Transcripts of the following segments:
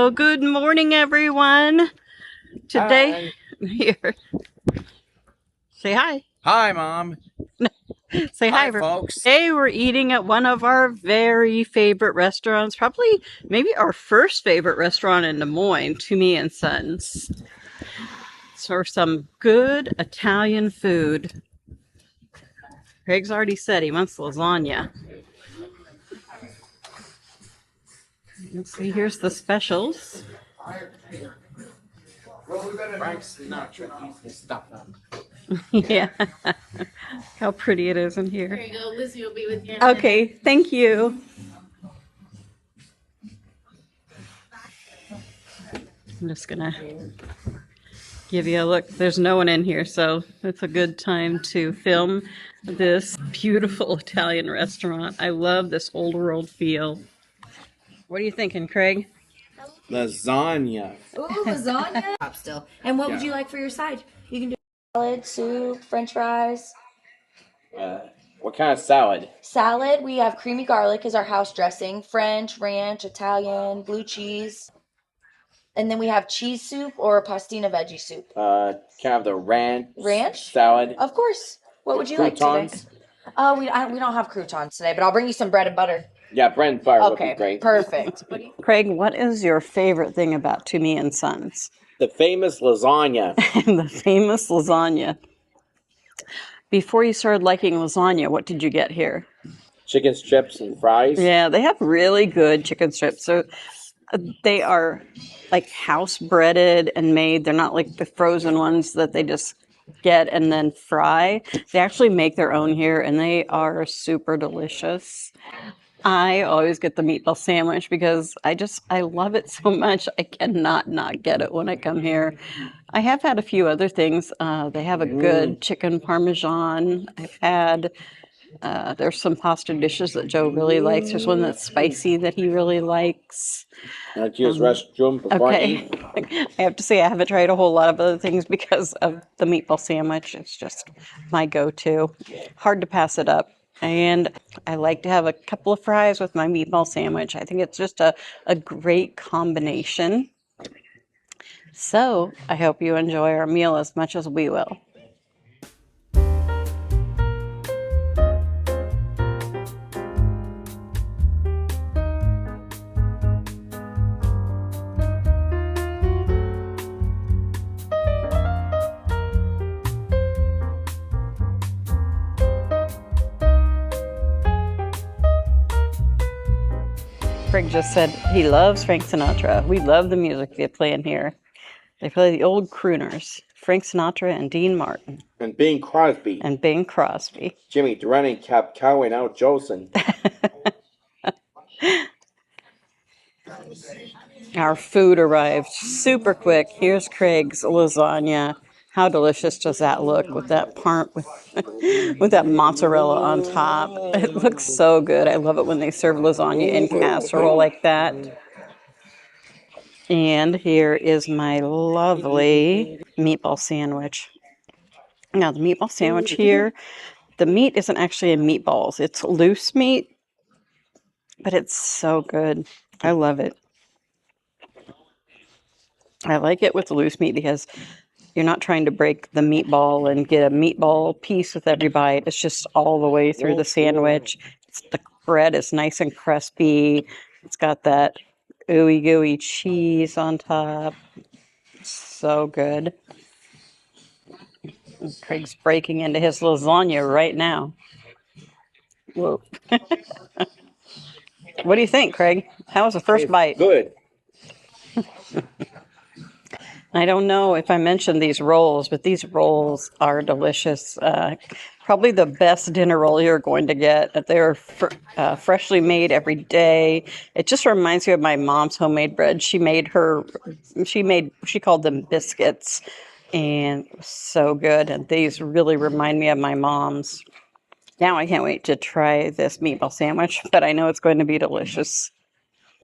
Well, good morning, everyone. Today, here, say hi. Hi, Mom. Say hi, folks. Today we're eating at one of our very favorite restaurants, probably maybe our first favorite restaurant in Des Moines, Tumi and Sons. So some good Italian food. Craig's already said he wants lasagna. Let's see, here's the specials. Frank Sinatra eats his stuff up. Yeah. How pretty it is in here. There you go. Lizzie will be with you. Okay, thank you. I'm just gonna give you a look. There's no one in here, so it's a good time to film this beautiful Italian restaurant. I love this old world feel. What are you thinking, Craig? Lasagna. Ooh, lasagna. Still. And what would you like for your side? You can do salad, soup, French fries. What kind of salad? Salad, we have creamy garlic is our house dressing. French, ranch, Italian, blue cheese. And then we have cheese soup or pastina veggie soup. Can I have the Ranch? salad? Of course. What would you like today? We don't have croutons today, but I'll bring you some bread and butter. Yeah, bread and butter would be Okay, great. perfect. Craig, what is your favorite thing about Tumi and Sons? The famous lasagna. The famous lasagna. Before you started liking lasagna, what did you get here? Chicken strips and fries. Yeah, they have really good chicken strips. So they are like house breaded and made. They're not like the frozen ones that they just get and then fry. They actually make their own here and they are super delicious. I always get the meatball sandwich because I love it so much. I cannot not get it when I come here. I have had a few other things. They have a good chicken parmesan. I've had there's some pasta dishes that Joe really likes. There's one that's spicy that he really likes. I'd use restroom before I eat. I have to say I haven't tried a whole lot of other things because of the meatball sandwich. It's just my go-to. Hard to pass it up. And I like to have a couple of fries with my meatball sandwich. I think it's just a great combination. So I hope you enjoy our meal as much as we will. Craig just said he loves Frank Sinatra. We love the music they play in here. They play the old crooners, Frank Sinatra and Dean Martin. And Bing Crosby. And Bing Crosby. Jimmy Durante kept cowing out Josie. Our food arrived super quick. Here's Craig's lasagna. How delicious does that look with that with that mozzarella on top? It looks so good. I love it when they serve lasagna in casserole like that. And here is my lovely meatball sandwich. Now the meatball sandwich here, the meat isn't actually in meatballs. It's loose meat, but it's so good. I love it. I like it with the loose meat because you're not trying to break the meatball and get a meatball piece with every bite. It's just all the way through the sandwich. The bread is nice and crispy. It's got that ooey gooey cheese on top. So good. Craig's breaking into his lasagna right now. Whoa. What do you think, Craig? How was the first bite? Good. I don't know if I mentioned these rolls, but these rolls are delicious. Probably the best dinner roll you're going to get. They're freshly made every day. It just reminds me of my mom's homemade bread. She called them biscuits, and it was so good. And these really remind me of my mom's. Now I can't wait to try this meatball sandwich, but I know it's going to be delicious.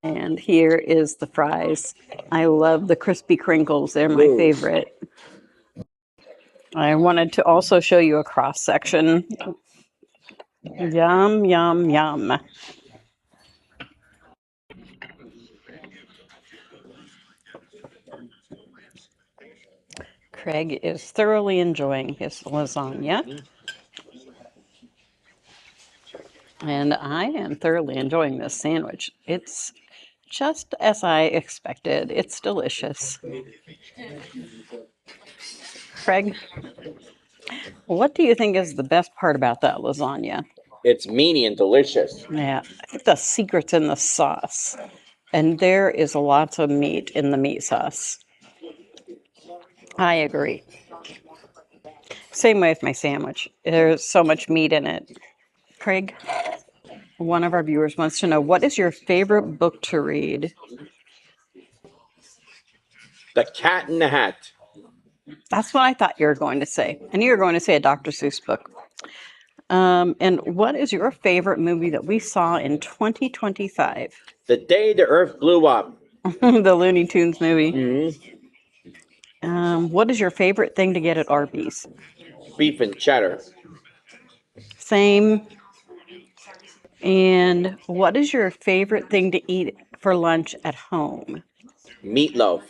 And here is the fries. I love the crispy crinkles. They're my favorite. I wanted to also show you a cross section. Yum, yum, yum. Craig is thoroughly enjoying his lasagna. And I am thoroughly enjoying this sandwich. It's just as I expected. It's delicious. Craig, what do you think is the best part about that lasagna? It's meaty and delicious. Yeah, I think the secret's in the sauce. And there is lots of meat in the meat sauce. I agree. Same way with my sandwich. There's so much meat in it. Craig, one of our viewers wants to know, what is your favorite book to read? The Cat in the Hat. That's what I thought you were going to say. And you were going to say a Dr. Seuss book. And what is your favorite movie that we saw in 2025? The Day the Earth Blew Up. The Looney Tunes movie. Mm-hmm. What is your favorite thing to get at Arby's? Beef and cheddar. Same. And what is your favorite thing to eat for lunch at home? Meatloaf.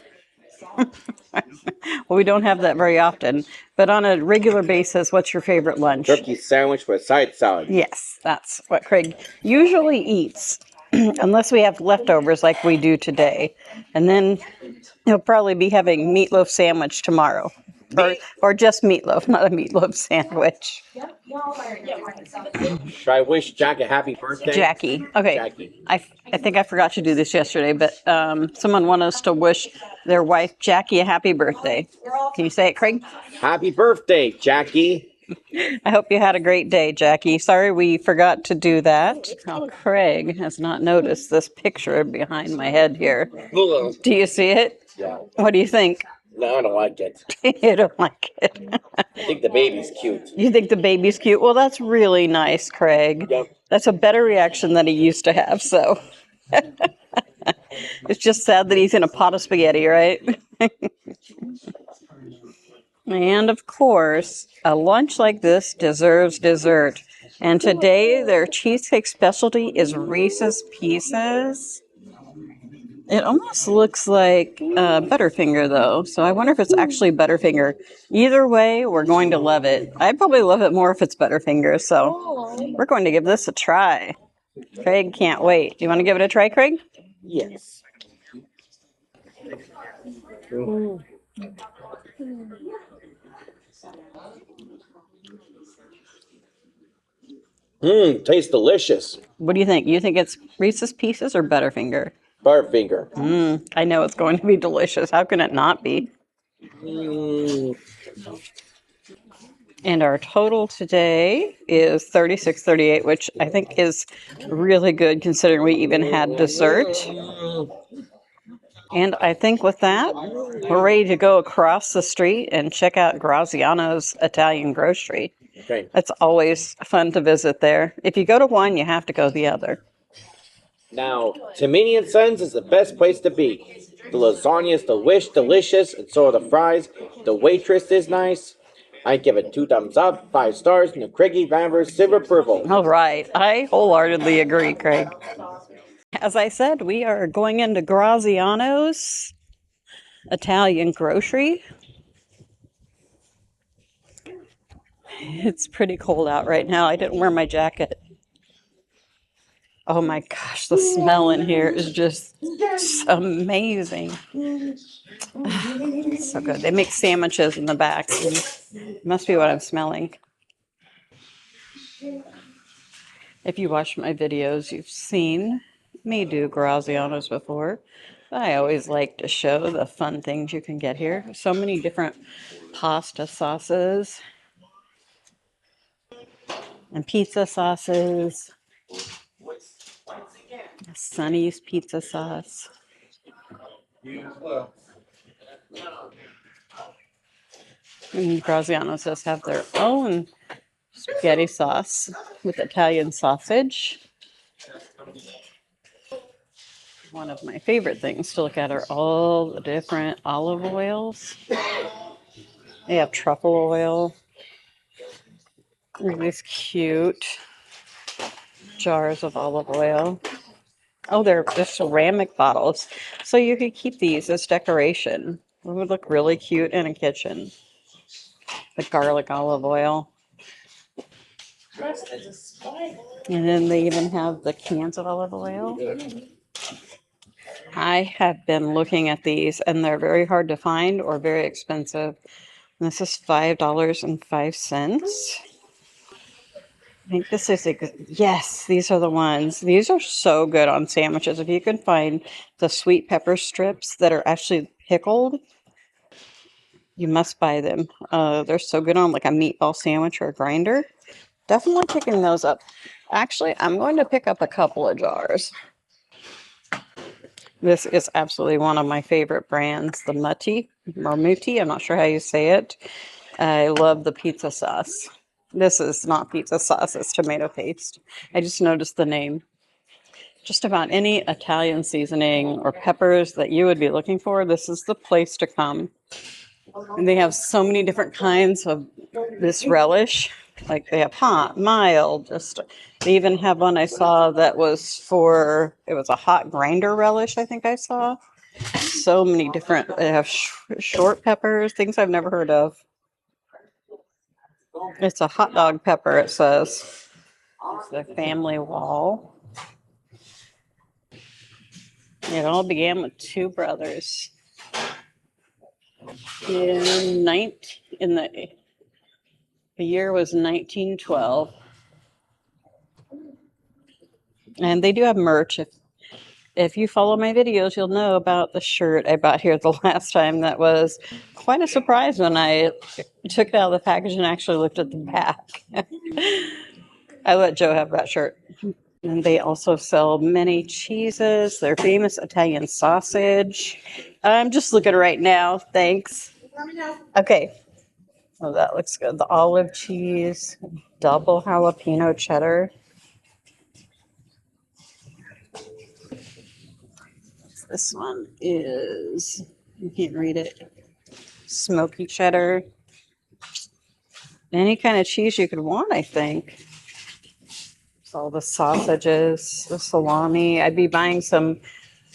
Well, we don't have that very often, but on a regular basis, what's your favorite lunch? Turkey sandwich with side salad. Yes, that's what Craig usually eats, unless we have leftovers like we do today. And then he'll probably be having meatloaf sandwich tomorrow. Or just meatloaf, not a meatloaf sandwich. Should I wish Jack a happy birthday? Jackie. Okay. Jackie. I think I forgot to do this yesterday, but someone wanted us to wish their wife, Jackie, a happy birthday. Can you say it, Craig? Happy birthday, Jackie. I hope you had a great day, Jackie. Sorry we forgot to do that. Oh, Craig has not noticed this picture behind my head here. Do you see it? Yeah. What do you think? No, I don't like it. You don't like it. I think the baby's cute. You think the baby's cute? Well, that's really nice, Craig. Yep. That's a better reaction than he used to have, so. It's just sad that he's in a pot of spaghetti, right? And of course, a lunch like this deserves dessert. And today, their cheesecake specialty is Reese's Pieces. It almost looks like Butterfinger, though. So I wonder if it's actually Butterfinger. Either way, we're going to love it. I'd probably love it more if it's Butterfinger. So we're going to give this a try. Craig can't wait. Do you want to give it a try, Craig? Yes. Tastes delicious. What do you think? You think it's Reese's Pieces or Butterfinger? Butterfinger. I know it's going to be delicious. How can it not be? And our total today is $36.38, which I think is really good considering we even had dessert. And I think with that, we're ready to go across the street and check out Graziano's Italian Grocery. Okay. It's always fun to visit there. If you go to one, you have to go the other. Now, Tumea and Sons is the best place to be. The lasagna is delicious, and so are the fries. The waitress is nice. I give it 2 thumbs up, 5 stars, and the Craigie Vanver's silver approval. All right. I wholeheartedly agree, Craig. As I said, we are going into Graziano's Italian Grocery. It's pretty cold out right now. I didn't wear my jacket. Oh my gosh, the smell in here is just amazing. So good. They make sandwiches in the back. It must be what I'm smelling. If you watch my videos, you've seen me do Graziano's before. I always like to show the fun things you can get here. So many different pasta sauces and pizza sauces. Sonny's pizza sauce. And Graziano's does have their own spaghetti sauce with Italian sausage. One of my favorite things to look at are all the different olive oils. They have truffle oil. These cute jars of olive oil. Oh, they're just ceramic bottles. So you could keep these as decoration. It would look really cute in a kitchen. The garlic olive oil. And then they even have the cans of olive oil. I have been looking at these and they're very hard to find or very expensive. And this is $5.05. I think this is yes, these are the ones. These are so good on sandwiches. If you can find the sweet pepper strips that are actually pickled, you must buy them. They're so good on like a meatball sandwich or a grinder. Definitely picking those up. Actually, I'm going to pick up a couple of jars. This is absolutely one of my favorite brands, the Mutti. I'm not sure how you say it. I love the pizza sauce. This is not pizza sauce, it's tomato paste. I just noticed the name. Just about any Italian seasoning or peppers that you would be looking for, this is the place to come. And they have so many different kinds of this relish. Like they have hot, mild, just they even have one I saw that was it was a hot grinder relish, I think I saw. So many different, they have short peppers, things I've never heard of. It's a hot dog pepper, it says. It's the family wall. It all began with two brothers. The year was 1912. And they do have merch. If you follow my videos, you'll know about the shirt I bought here the last time. That was quite a surprise when I took it out of the package and actually looked at the back. I let Joe have that shirt. And they also sell many cheeses, their famous Italian sausage. I'm just looking right now. Thanks. Okay. Oh, that looks good. The olive cheese, double jalapeno cheddar. This one is, you can't read it, smoky cheddar. Any kind of cheese you could want, I think. It's all the sausages, the salami. I'd be buying some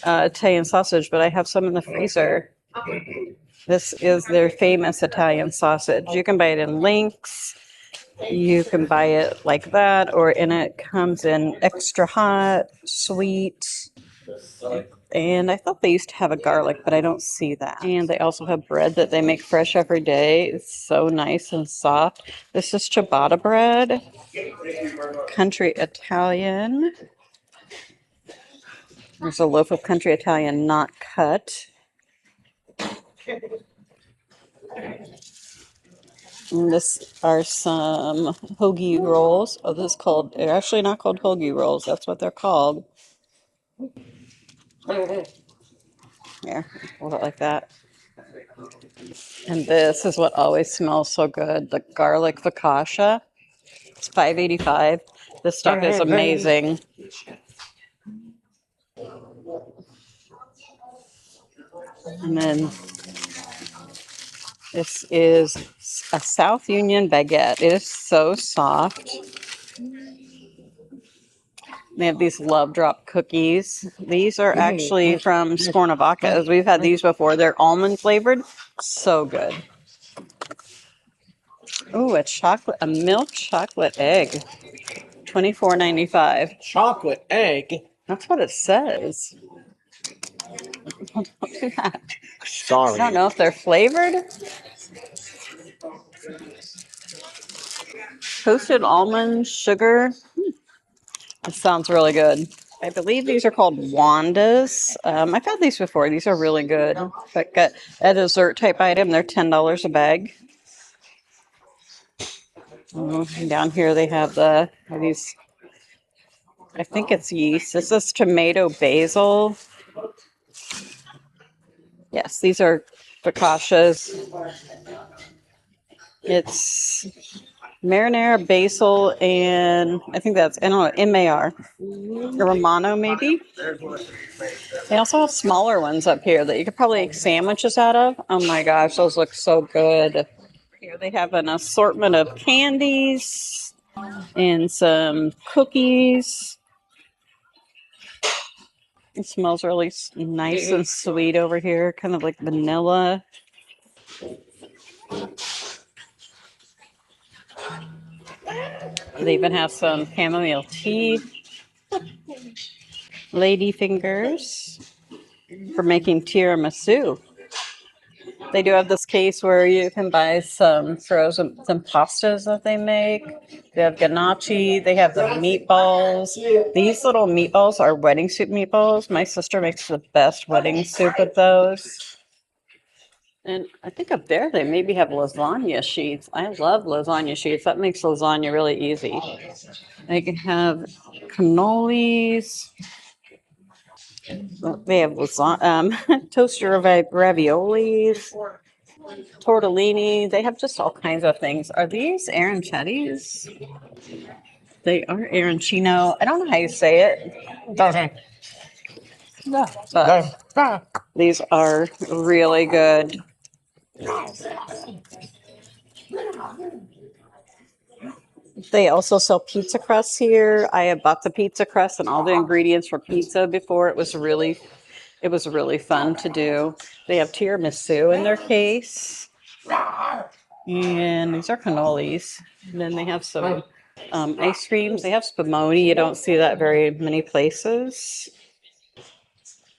Italian sausage, but I have some in the freezer. This is their famous Italian sausage. You can buy it in links. You can buy it like that, or it comes in extra hot, sweet. And I thought they used to have a garlic, but I don't see that. And they also have bread that they make fresh every day. It's so nice and soft. This is ciabatta bread, country Italian. There's a loaf of country Italian not cut. And this are some hoagie rolls. Oh, this is called, they're actually not called hoagie rolls. That's what they're called. Here, hold it like that. And this is what always smells so good, the garlic focaccia. It's $5.85. This stuff is amazing. And then this is a South Union baguette. It is so soft. They have these Love Drop cookies. These are actually from Scornavaca. We've had these before. They're almond flavored. So good. Oh, a milk chocolate egg. $24.95. Chocolate egg? That's what it says. Don't do that. Sorry. I don't know if they're flavored. Toasted almond sugar. This sounds really good. I believe these are called Wandas. I've had these before. These are really good. Like a dessert type item. They're $10 a bag. Down here they have these. I think it's yeast. This is tomato basil. Yes, these are focaccias. It's marinara, basil, and I think that's, I don't know, MAR. Romano, maybe? They also have smaller ones up here that you could probably make sandwiches out of. Oh my gosh, those look so good. Here they have an assortment of candies and some cookies. It smells really nice and sweet over here, kind of like vanilla. They even have some chamomile tea, lady fingers for making tiramisu. They do have this case where you can buy some some pastas that they make. They have ganache. They have the meatballs. These little meatballs are wedding soup meatballs. My sister makes the best wedding soup with those. And I think up there they maybe have lasagna sheets. I love lasagna sheets. That makes lasagna really easy. They can have cannolis. They have toaster raviolis, tortellini. They have just all kinds of things. Are these aranchettis? They are arancino. I don't know how you say it, but these are really good. They also sell pizza crusts here. I have bought the pizza crust and all the ingredients for pizza before. It was really fun to do. They have tiramisu in their case. And these are cannolis. And then they have some ice creams. They have spumoni. You don't see that very many places.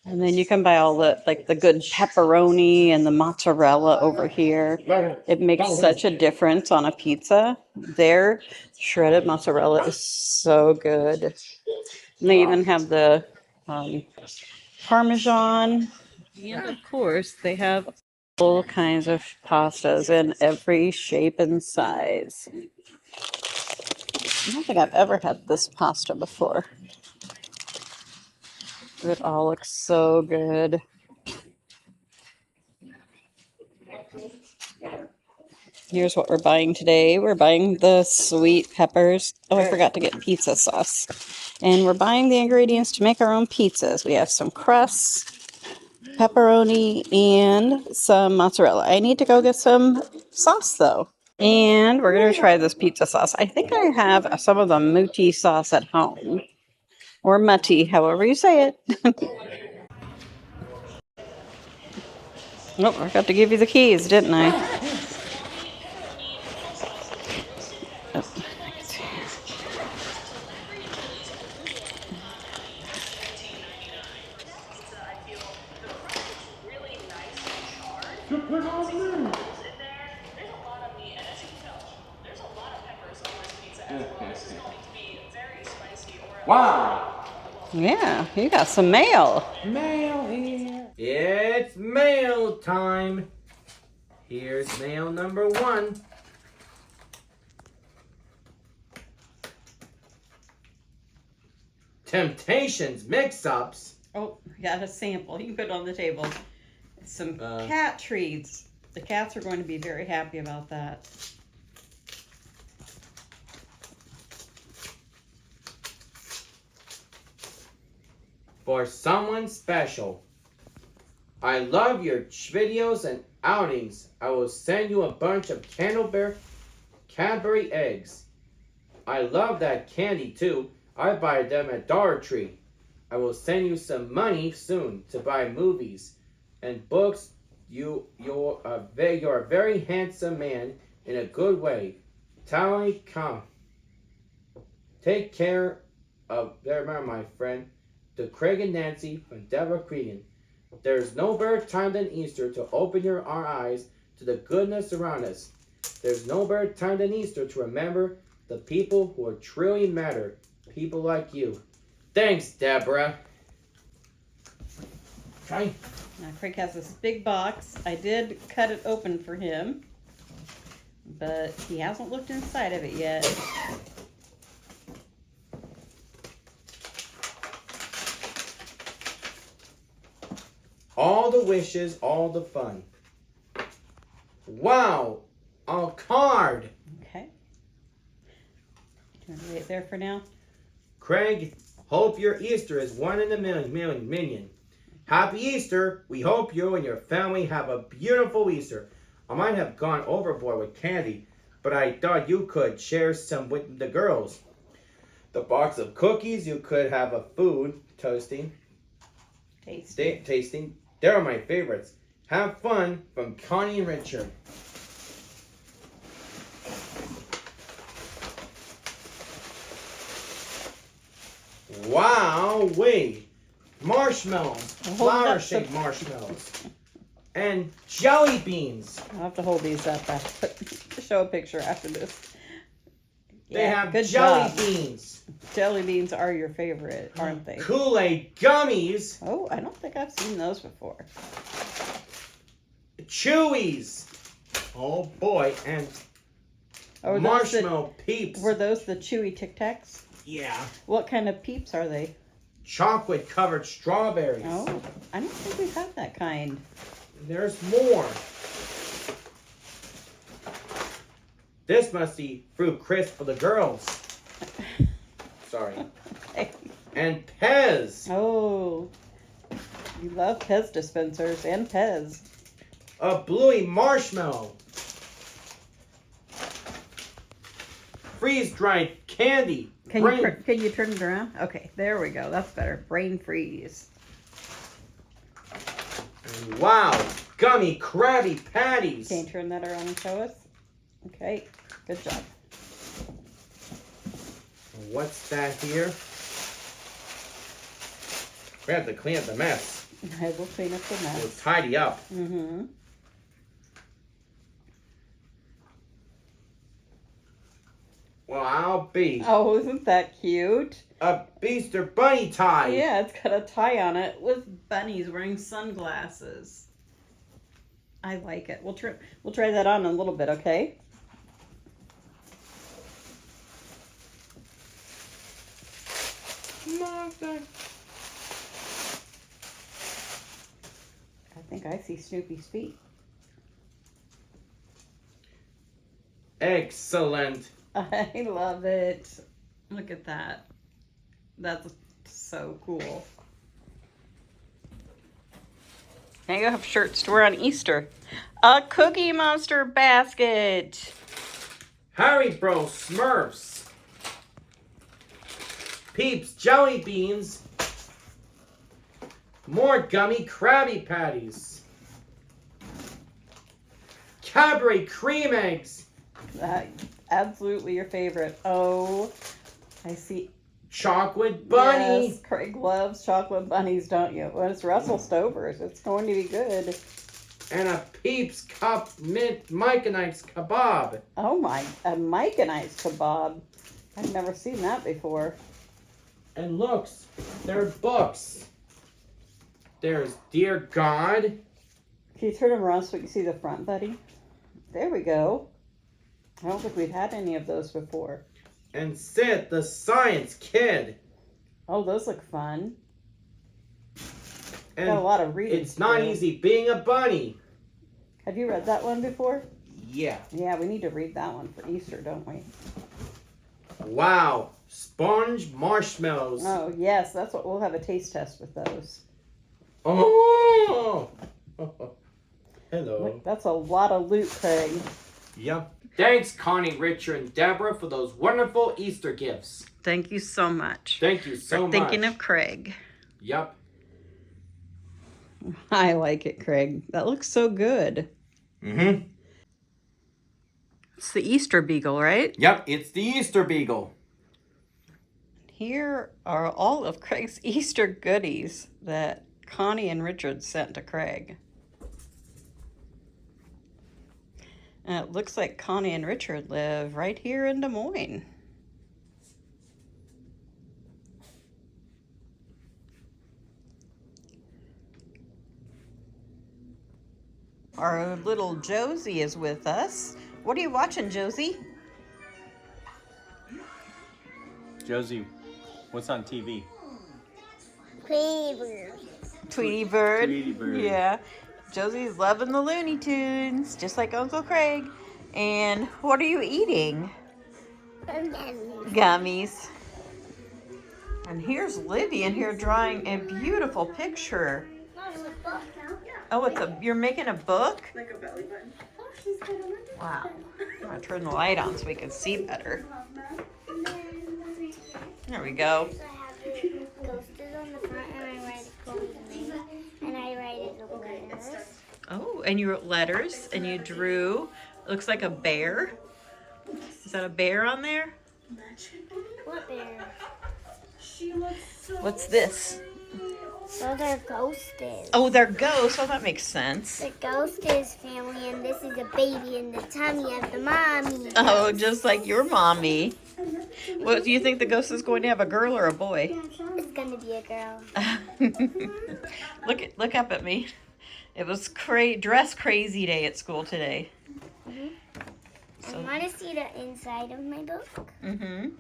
And then you can buy all the good pepperoni and the mozzarella over here. It makes such a difference on a pizza. Their shredded mozzarella is so good. And they even have the Parmesan. And of course, they have all kinds of pastas in every shape and size. I don't think I've ever had this pasta before. It all looks so good. Here's what we're buying today. We're buying the sweet peppers. Oh, I forgot to get pizza sauce. And we're buying the ingredients to make our own pizzas. We have some crusts, pepperoni, and some mozzarella. I need to go get some sauce though. And we're going to try this pizza sauce. I think I have some of the mutti sauce at home. Or mutti, however you say it. Oh, I forgot to give you the keys, didn't I? Oh. Wow! Yeah, you got some mail. Mail here. It's mail time. Here's mail number 1. Temptations mix-ups. Oh, I got a sample. You can put it on the table. Some cat treats. The cats are going to be very happy about that. For someone special. I love your videos and outings. I will send you a bunch of Cadbury eggs. I love that candy too. I buy them at Dollar Tree. I will send you some money soon to buy movies and books. You're a very handsome man in a good way. Tally, come. Take care of remember my friend, to Craig and Nancy from Deborah Cregan. There's no better time than Easter to open our eyes to the goodness around us. There's no better time than Easter to remember the people who truly matter. People like you. Thanks, Deborah. Okay. Now Craig has this big box. I did cut it open for him, but he hasn't looked inside of it yet. All the wishes, all the fun. Wow, a card. Okay. Do you want to wait there for now? Craig, hope your Easter is 1 in a million. Happy Easter. We hope you and your family have a beautiful Easter. I might have gone overboard with candy, but I thought you could share some with the girls. The box of cookies, you could have a food toasting. tasting. They're my favorites. Have fun from Connie and Richard. Wow, wait. Marshmallows. Flour-shaped marshmallows. And jelly beans. I'll have to hold these up to show a picture after this. They have good jelly job. beans. Jelly beans are your favorite, aren't they? Kool-Aid gummies. Oh, I don't think I've seen those before. Chewies. Oh boy, and marshmallow peeps. Were those the chewy Tic Tacs? Yeah. What kind of peeps are they? Chocolate covered strawberries. Oh, I don't think we've had that kind. There's more. This must be fruit crisp for the girls. Sorry. Okay. And Pez. Oh, you love Pez dispensers and Pez. A bluey marshmallow. Freeze-dried candy. Can you turn it around? Okay, there we go. That's better. Brain freeze. And wow, gummy Krabby Patties. Can you turn that around and show us? Okay, good job. What's that here? We have to clean up the mess. I will clean up the We'll mess. tidy up. Mm-hmm. Well, I'll be Oh, isn't that cute? a Easter bunny tie. Yeah, it's got a tie on it with bunnies wearing sunglasses. I like it. We'll try that on in a little bit, okay? I think I see Snoopy's feet. Excellent. I love it. Look at that. That's so cool. Now you have shirts to wear on Easter. A Cookie Monster basket. Haribo Smurfs. Peeps Jelly Beans. More gummy Krabby Patties. Cadbury Cream Eggs. Absolutely your favorite. Oh, I see. Chocolate Bunny. Yes, Craig loves chocolate bunnies, don't you? Well, it's Russell Stover's. It's going to be good. And a Peeps Cup Mint Mike and Ike's Kebab. Oh my, a Mike and Ice kebab. I've never seen that before. And looks, they're books. There's Dear God. Can you turn them around so we can see the front, buddy? There we go. I don't think we've had any of those before. And Sid the Science Kid. Oh, those look fun. And Got a lot of reading. It's Not Easy Being a Bunny. Have you read that one before? Yeah. Yeah, we need to read that one for Easter, don't we? Wow. Sponge marshmallows. Oh, yes, that's what we'll have a taste test with those. Oh. Hello. Look, that's a lot of loot, Craig. Yep. Thanks, Connie, Richard, and Deborah for those wonderful Easter gifts. Thank you so much. Thank you so much. Thinking of Craig. Yep. I like it, Craig. That looks so good. Mm-hmm. It's the Easter Beagle, right? Yep, it's the Easter Beagle. Here are all of Craig's Easter goodies that Connie and Richard sent to Craig. And it looks like Connie and Richard live right here in Des Moines. Our little Josie is with us. What are you watching, Josie? Josie, what's on TV? Tweety Bird. Tweety Bird. Tweety Bird. Yeah. Josie's loving the Looney Tunes, just like Uncle Craig. And what are you eating? Gummies. And here's Livy in here drawing a beautiful picture. Oh, you're making a book? Like a belly button. Wow. I'm gonna turn the light on so we can see better. There we go. Ghosted on the front and I write Golden Ring. Oh, and you wrote letters and you drew, looks like a bear. Is that a bear on there? What bear? What's this? Those are ghosts. Oh, they're ghosts. Oh, that makes sense. The ghost is family, and this is a baby in the tummy of the mommy. Oh, just like your mommy. What do you think the ghost is going to have, a girl or a boy? It's gonna be a girl. Look up at me. It was dress crazy day at school today. I want to see the inside of my book.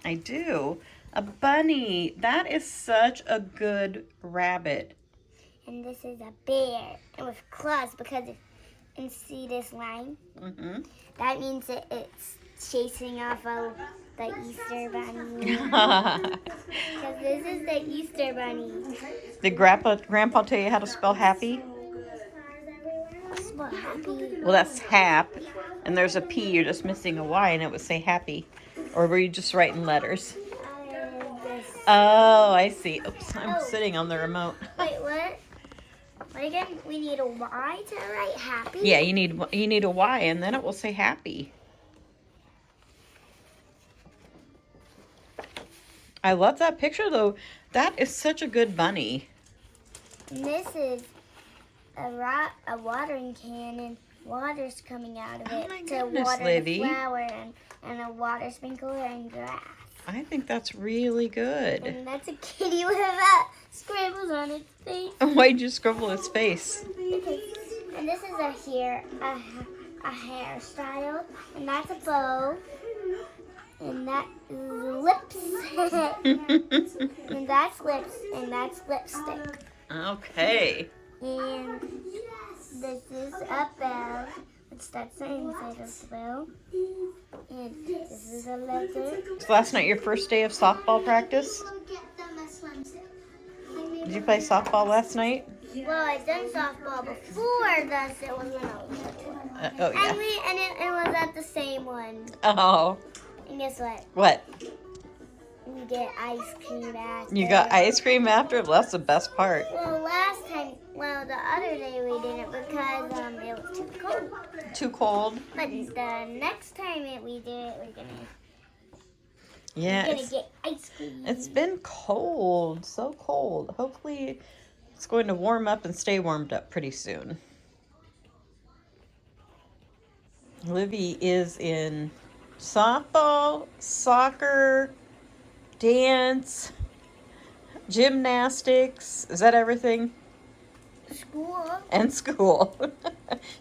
I do. A bunny. That is such a good rabbit. And this is a bear, and with claws, because and see this line? That means that it's chasing off of the Easter bunny. Because this is the Easter bunny. Did Grandpa tell you how to spell happy? Spell happy. Well, that's hap, and there's a P. You're just missing a Y, and it would say happy. Or were you just writing letters? Oh, I see. Oops, I'm sitting on the remote. Wait, what? What again? We need a Y to write happy? Yeah, you need a Y, and then it will say happy. I love that picture, though. That is such a good bunny. And this is a watering can, and water's coming out of Oh it my to goodness, water Livy. the flower and a water sprinkler and grass. I think that's really good. And that's a kitty with scribbles on its face. Why'd you scribble his face? And this is a hairstyle, and that's a bow, and that is lips, and that's lips, and that's lipstick. Okay. And this is a bell, which that's the inside of the bell. And this is a letter. So last night, your first day of softball practice? Did you play softball last night? Well, I done softball before this. It was when I was little. Oh, yeah. And it was at the same one. Oh. And guess what? What? We get ice cream after. You got ice cream after? Well, that's the best part. Well, the other day we didn't because it was too cold. Too cold? But the next time we do it, we're Yeah, gonna get ice cream. it's been cold. So cold. Hopefully it's going to warm up and stay warmed up pretty soon. Livy is in softball, soccer, dance, gymnastics. Is that everything? School. And school.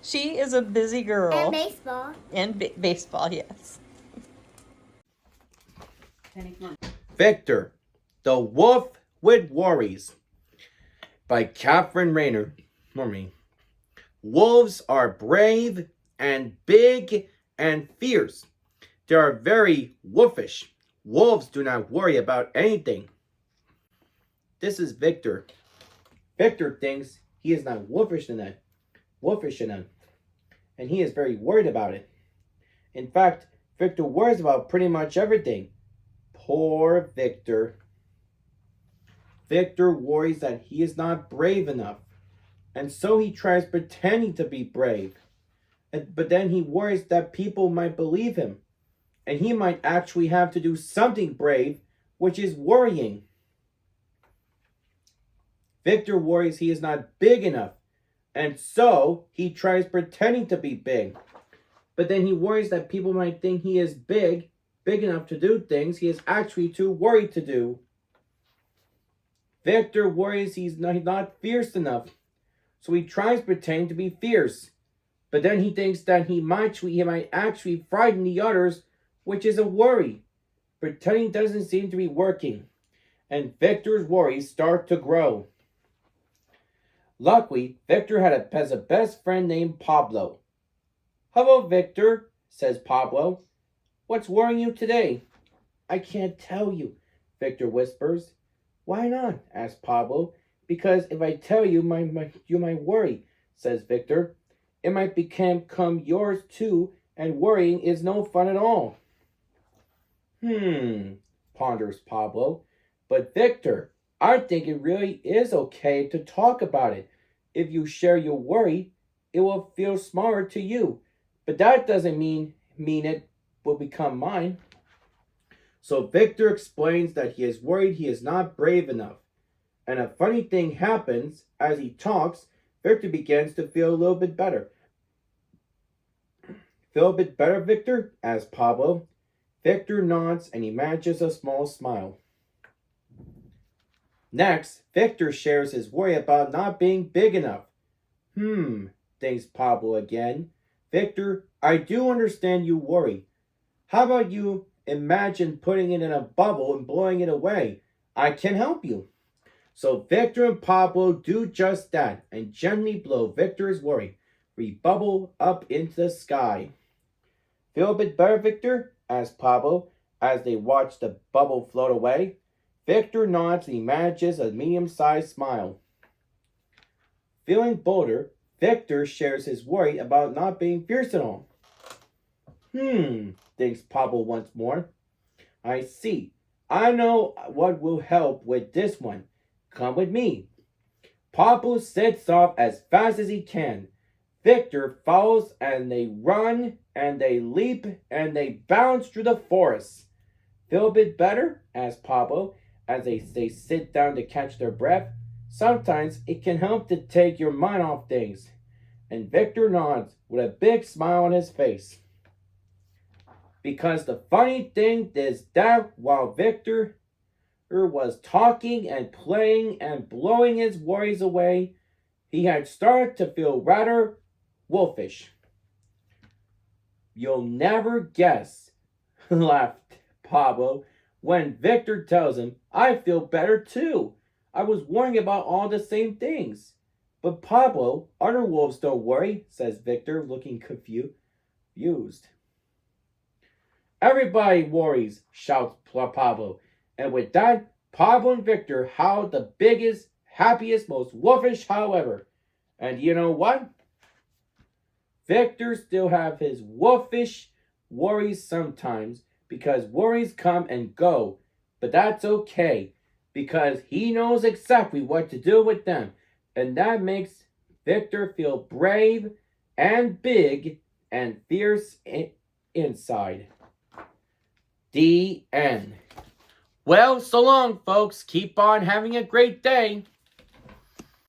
She is a busy girl. And baseball. And baseball, yes. Victor, the Wolf with Worries by Catherine Rayner. Wolves are brave and big and fierce. They are very wolfish. Wolves do not worry about anything. This is Victor. Victor thinks he is not wolfish enough, and he is very worried about it. In fact, Victor worries about pretty much everything. Poor Victor. Victor worries that he is not brave enough, and so he tries pretending to be brave. But then he worries that people might believe him, and he might actually have to do something brave, which is worrying. Victor worries he is not big enough, and so he tries pretending to be big. But then he worries that people might think he is big enough to do things he is actually too worried to do. Victor worries he's not fierce enough, so he tries pretending to be fierce. But then he thinks that he might actually frighten the others, which is a worry. Pretending doesn't seem to be working, and Victor's worries start to grow. Luckily, Victor has a best friend named Pablo. "Hello, Victor," says Pablo. "What's worrying you today?" "I can't tell you," Victor whispers. "Why not?" asks Pablo. "Because if I tell you, you might worry," says Victor. "It might become yours too, and worrying is no fun at all." Ponders Pablo. "But Victor, I think it really is okay to talk about it. if you share your worry, it will feel smaller to you. But that doesn't mean it will become mine. So Victor explains that he is worried he is not brave enough. And a funny thing happens as he talks. Victor begins to feel a little bit better. Feel a bit better, Victor? Asks Pablo. Victor nods and he manages a small smile. Next, Victor shares his worry about not being big enough. Thinks Pablo again. Victor, I do understand you worry. How about you imagine putting it in a bubble and blowing it away? I can help you. So Victor and Pablo do just that and gently blow Victor's worry. We bubble up into the sky. Feel a bit better, Victor? Asks Pablo as they watch the bubble float away. Victor nods and he manages a medium-sized smile. Feeling bolder, Victor shares his worry about not being fierce at all. Thinks Pablo once more. I see. I know what will help with this one. Come with me. Pablo sets off as fast as he can. Victor follows and they run and they leap and they bounce through the forest. Feel a bit better? Asks Pablo as they sit down to catch their breath. Sometimes it can help to take your mind off things. And Victor nods with a big smile on his face. Because the funny thing is that while Victor was talking and playing and blowing his worries away, he had started to feel rather wolfish. You'll never guess, laughed Pablo, when Victor tells him, I feel better too. I was worrying about all the same things. But Pablo, other wolves don't worry, says Victor, looking confused. Everybody worries, shouts Pablo. And with that, Pablo and Victor howled the biggest, happiest, most wolfish howl ever. And you know what? Victor still have his wolfish worries sometimes because worries come and go. But that's okay because he knows exactly what to do with them. And that makes Victor feel brave and big and fierce inside. The end. Well, so long, folks. Keep on having a great day.